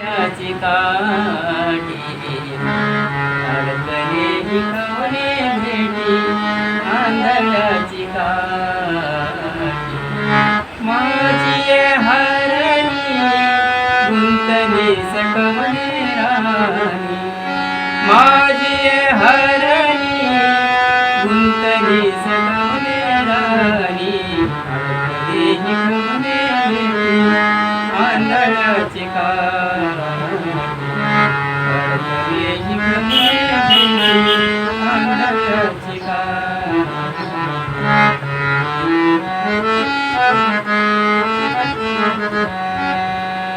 याची काठी अडकले हिकवणे भेटी आंधळ्याची काठी माझी हरणी गुंतली सकवणे राणी माझी हरणी गुंतली सकवणे राणी अडकले हिकवणे भेटी आंधळ्याची काठी अडकले हिकवणे भेटी आंधळ्याची काठी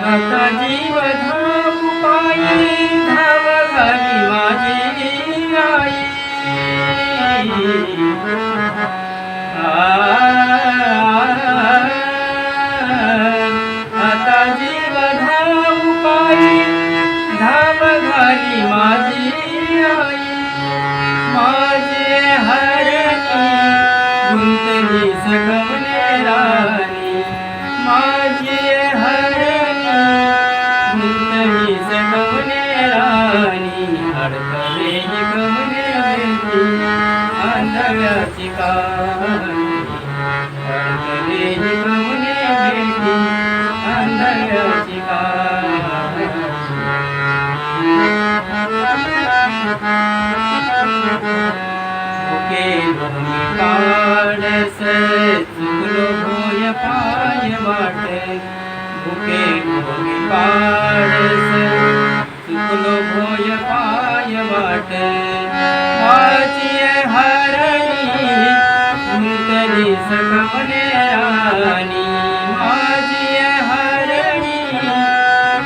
आता जीव धावू पायी धाव घाली माझी आई आता जीव धावू पायी धाव घाली माझी आई माझे हरणी गुंतली सकवणे राणी माझी हरणी गुंतली सकवणे राणी अडकले हिकवणे भेटी आंधळ्याची काठी अडकले हिकवणे भेटी आंधळ्याची काठी भुके लोणी काढस चुकलो भोय पाय वाटे भुके लोणी काढस चुकलो भोय पाय वाटे माझी हरणी गुंतली सकवणे राणी माझी हरणी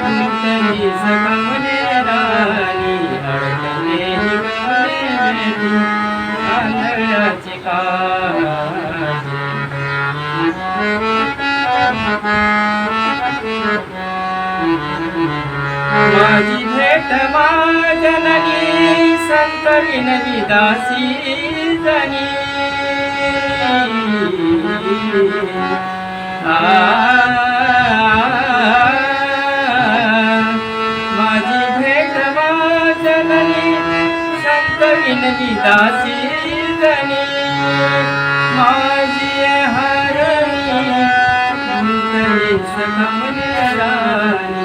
गुंतली सकवणे राणी अडकले हिकवणे भेटी आंधळ्याची काठी माझी भेट माझननी संत विनली दासी जनी माझी भेट माझननी संत विनली दासी जनी माझी हरणी गुंतली सकवणे राणी